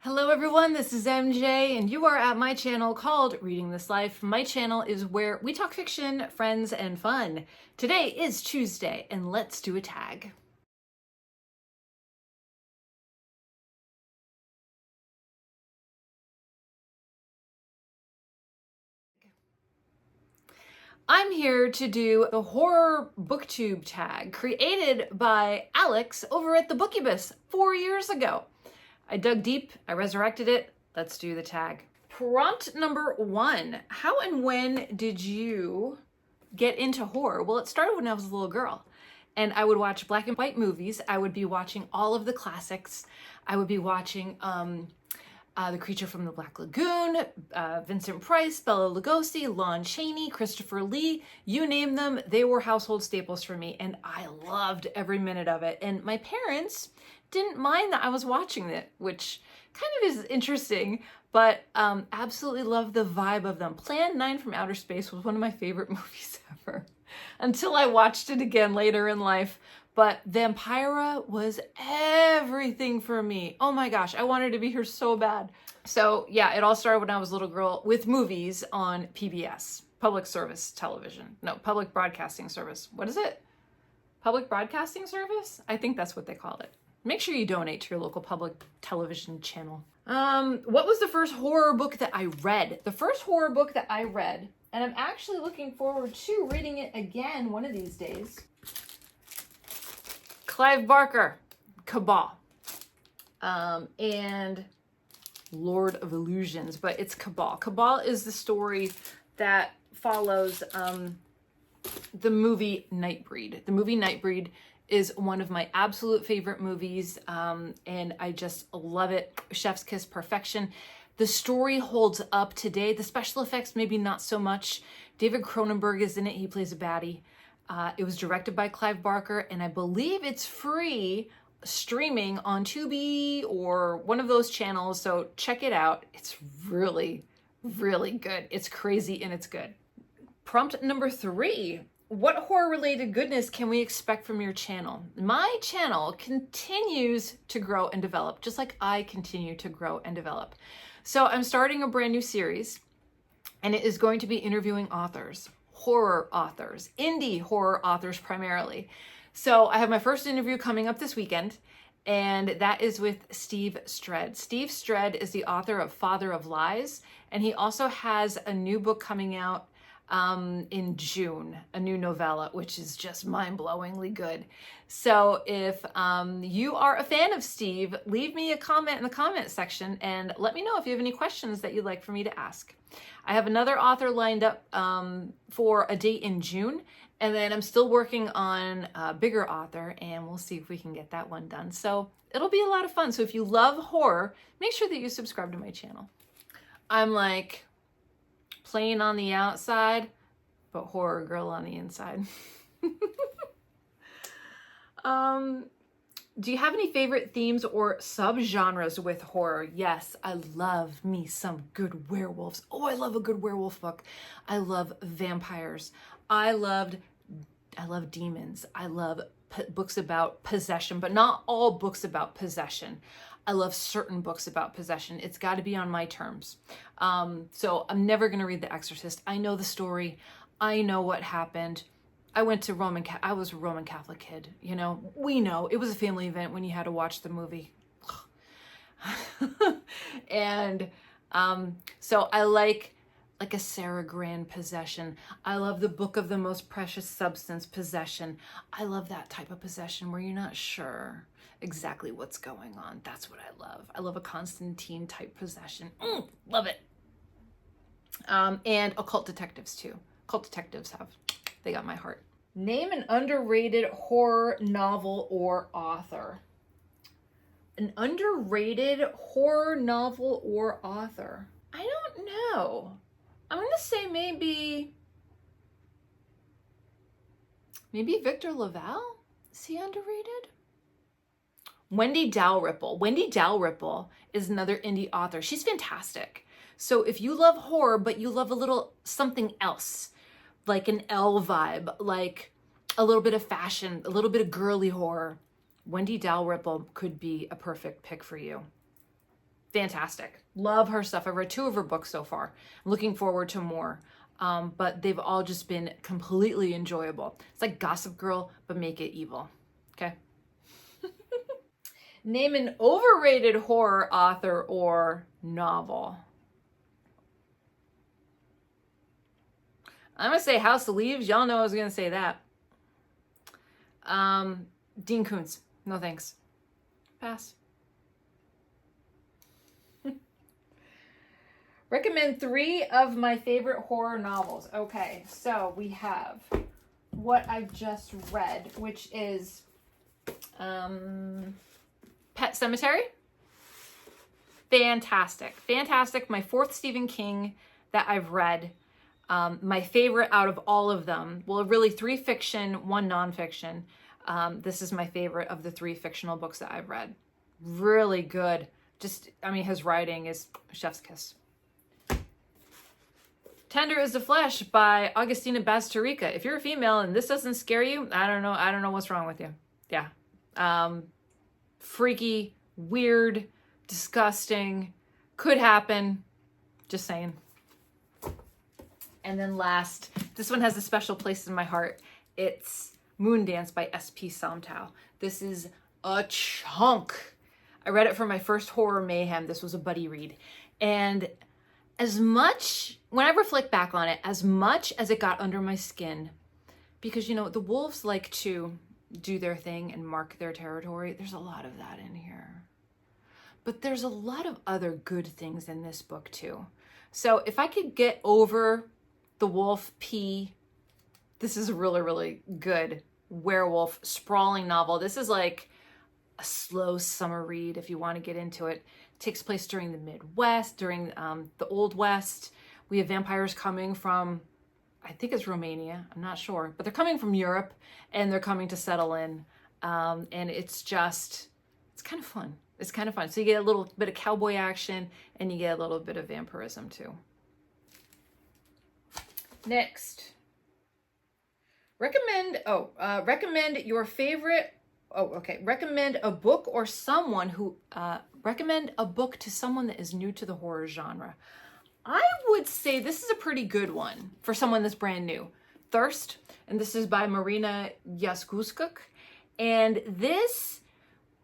Hello everyone, this is MJ and you are at my channel called Reading This Life. My channel is where we talk fiction, friends, and fun. Today is Tuesday and let's do a tag. I'm here to do the horror booktube tag created by Alex over at the Bookubus 4 years ago. I dug deep, I resurrected it. Let's do the tag. Prompt number 1. How and when did you get into horror? Well, it started when I was a little girl and I would watch black and white movies. I would be watching all of the classics. I would be watching The Creature from the Black Lagoon, Vincent Price, Bela Lugosi, Lon Chaney, Christopher Lee, you name them, they were household staples for me and I loved every minute of it. And my parents didn't mind that I was watching it, which kind of is interesting, but absolutely love the vibe of them. Plan 9 from Outer Space was one of my favorite movies ever, until I watched it again later in life. But Vampira was everything for me. Oh my gosh, I wanted to be here so bad. So yeah, it all started when I was a little girl with movies on PBS, public service television. No, public broadcasting service. What is it? Public broadcasting service? I think that's what they call it. Make sure you donate to your local public television channel. What was the first horror book that I read? The first horror book that I read, and I'm actually looking forward to reading it again one of these days. Clive Barker, Cabal, and Lord of Illusions, but it's Cabal. Cabal is the story that follows the movie Nightbreed. The movie Nightbreed is one of my absolute favorite movies, and I just love it. Chef's kiss perfection. The story holds up today. The special effects, maybe not so much. David Cronenberg is in it. He plays a baddie. It was directed by Clive Barker, and I believe it's free streaming on Tubi or one of those channels, so check it out. It's really, really good. It's crazy and it's good. Prompt number 3. What horror-related goodness can we expect from your channel? My channel continues to grow and develop, just like I continue to grow and develop. So I'm starting a brand new series, and it is going to be interviewing authors. Horror authors, indie horror authors primarily. So I have my first interview coming up this weekend, and that is with Steve Stredd. Steve Stredd is the author of Father of Lies, and he also has a new book coming out in June, a new novella, which is just mind-blowingly good. So if you are a fan of Steve, leave me a comment in the comment section and let me know if you have any questions that you'd like for me to ask. I have another author lined up for a date in June, and then I'm still working on a bigger author, and we'll see if we can get that one done. So it'll be a lot of fun. So if you love horror, make sure that you subscribe to my channel. I'm like plain on the outside, but horror girl on the inside. Do you have any favorite themes or subgenres with horror? Yes, I love me some good werewolves. Oh, I love a good werewolf book. I love vampires. I love demons. I love books about possession, but not all books about possession. I love certain books about possession. It's got to be on my terms. So I'm never going to read The Exorcist. I know the story. I know what happened. I was a Roman Catholic kid, you know. We know. It was a family event when you had to watch the movie. And so I like a Sarah Grand possession. I love the Book of the Most Precious Substance possession. I love that type of possession where you're not sure exactly what's going on. That's what I love. I love a Constantine type possession. Love it. And occult detectives too. Occult detectives they got my heart. Name an underrated horror novel or author. An underrated horror novel or author. I don't know. I'm gonna say maybe Victor LaValle. Is he underrated? Wendy Dalrymple. Wendy Dalrymple is another indie author. She's fantastic. So if you love horror, but you love a little something else, like an Elle vibe, like a little bit of fashion, a little bit of girly horror, Wendy Dalrymple could be a perfect pick for you. fantastic. Love her stuff. I've read 2 of her books so far. I'm looking forward to more. But they've all just been completely enjoyable. It's like Gossip Girl, but make it evil. Okay. Name an overrated horror author or novel. I'm going to say House of Leaves. Y'all know I was going to say that. Dean Koontz. No thanks. Pass. Recommend 3 of my favorite horror novels. Okay, so we have what I've just read, which is Pet Sematary. Fantastic. Fantastic. My 4th Stephen King that I've read. My favorite out of all of them. Well, really 3 fiction, 1 nonfiction. This is my favorite of the 3 fictional books that I've read. Really good. Just, I mean, his writing is chef's kiss. Tender is the Flesh by Augustina Bazterrica. If you're a female and this doesn't scare you, I don't know what's wrong with you. Yeah. Freaky, weird, disgusting, could happen. Just saying. And then last, this one has a special place in my heart. It's Moondance by S.P. Somtow. This is a chunk. I read it for my first Horror Mayhem. This was a buddy read. And as much, when I reflect back on it, as much as it got under my skin, because, you know, the wolves like to do their thing and mark their territory. There's a lot of that in here. But there's a lot of other good things in this book too. So if I could get over the wolf pee, this is a really, really good werewolf sprawling novel. This is like a slow summer read if you want to get into it. It takes place during the Midwest, during the Old West. We have vampires coming from, I think it's Romania, I'm not sure, but they're coming from Europe and they're coming to settle in. And it's just, it's kind of fun. It's kind of fun. So you get a little bit of cowboy action and you get a little bit of vampirism too. Next. Recommend your favorite, recommend a book or someone who, recommend a book to someone that is new to the horror genre. I would say this is a pretty good one for someone that's brand new. Thirst, and this is by Marina Jaskuskuk. And this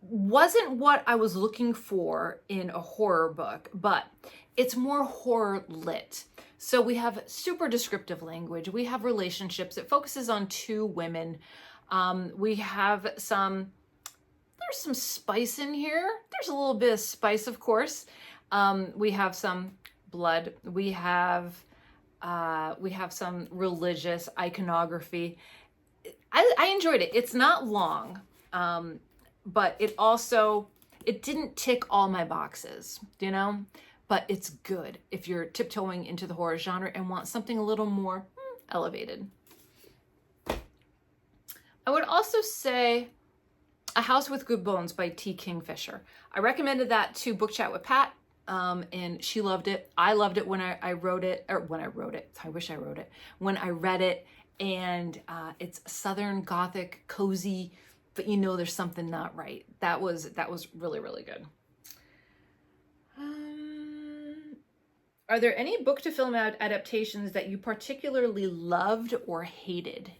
wasn't what I was looking for in a horror book, but it's more horror lit. So we have super descriptive language. We have relationships. It focuses on 2 women. We have there's some spice in here. There's a little bit of spice, of course. We have some blood. We have some religious iconography. I enjoyed it. It's not long, but it didn't tick all my boxes, you know? But it's good if you're tiptoeing into the horror genre and want something a little more elevated. I would also say A House with Good Bones by T. Kingfisher. I recommended that to Book Chat with Pat, and she loved it. I loved it when I wrote it, or when I wrote it. I wish I wrote it. When I read it, and it's Southern Gothic, cozy, but you know there's something not right. That was really, really good. Are there any book to film adaptations that you particularly loved or hated?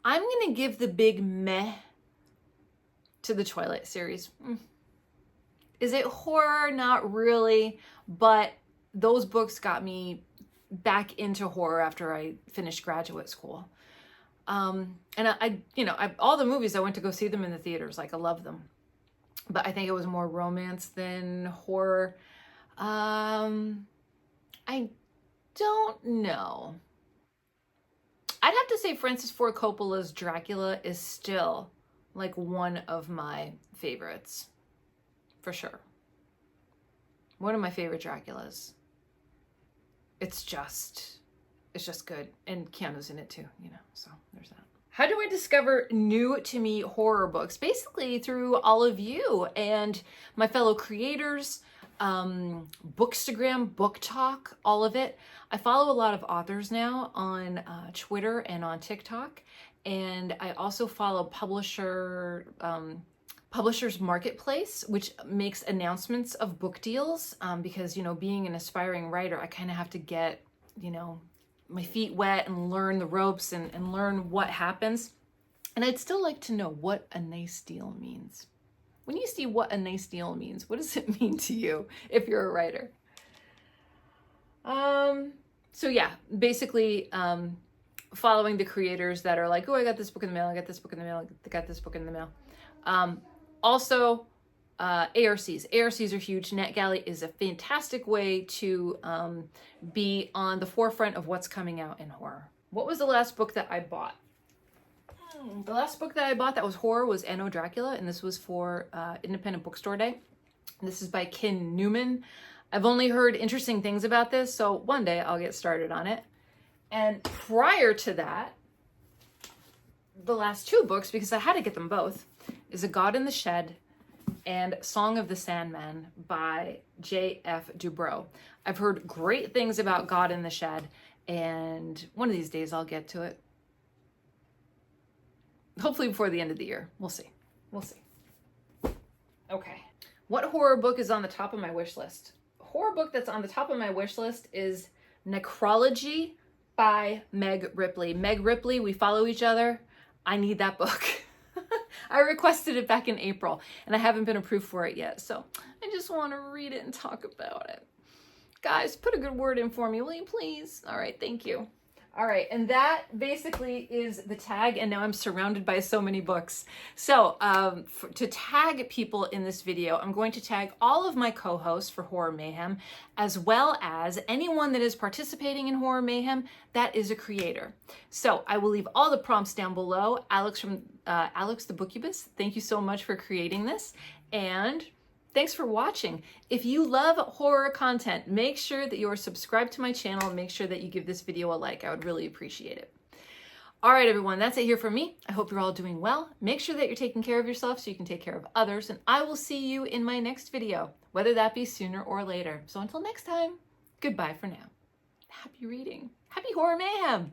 I'm going to give the big meh to the Twilight series. Is it horror? Not really, but those books got me back into horror after I finished graduate school. And all the movies, I went to go see them in the theaters. Like, I love them. But I think it was more romance than horror. I don't know. I'd have to say Francis Ford Coppola's Dracula is still like one of my favorites, for sure. One of my favorite Draculas. It's just good. And Keanu's in it too, you know, so there's that. How do I discover new to me horror books? Basically through all of you and my fellow creators, Bookstagram, Book Talk, all of it. I follow a lot of authors now on Twitter and on TikTok. And I also follow publisher Publishers Marketplace, which makes announcements of book deals, because, you know, being an aspiring writer, I kind of have to get, you know, my feet wet and learn the ropes and learn what happens. And I'd still like to know what a nice deal means. When you see what a nice deal means, what does it mean to you if you're a writer? So yeah, basically, following the creators that are like, oh, I got this book in the mail, I got this book in the mail, I got this book in the mail. Also, ARCs. ARCs are huge. NetGalley is a fantastic way to be on the forefront of what's coming out in horror. What was the last book that I bought? The last book that I bought that was horror was Anno Dracula, and this was for Independent Bookstore Day. This is by Ken Newman. I've only heard interesting things about this, so one day I'll get started on it. And prior to that, the last two books, because I had to get them both, is A God in the Shed and Song of the Sandman by J.F. Dubrow. I've heard great things about God in the Shed, and one of these days I'll get to it. Hopefully before the end of the year. We'll see. We'll see. Okay. What horror book is on the top of my wish list? A horror book that's on the top of my wish list is Necrology by Meg Ripley. Meg Ripley, we follow each other. I need that book. I requested it back in April and I haven't been approved for it yet. So I just want to read it and talk about it. Guys, put a good word in for me, will you please? All right, thank you. All right, and that basically is the tag, and now I'm surrounded by so many books. So to tag people in this video, I'm going to tag all of my co-hosts for Horror Mayhem, as well as anyone that is participating in Horror Mayhem that is a creator. So I will leave all the prompts down below. Alex from Alex the Bookubus, thank you so much for creating this, and thanks for watching. If you love horror content, make sure that you are subscribed to my channel and make sure that you give this video a like. I would really appreciate it. All right, everyone, that's it here for me. I hope you're all doing well. Make sure that you're taking care of yourself so you can take care of others, and I will see you in my next video, whether that be sooner or later. So until next time, goodbye for now. Happy reading. Happy Horror Mayhem.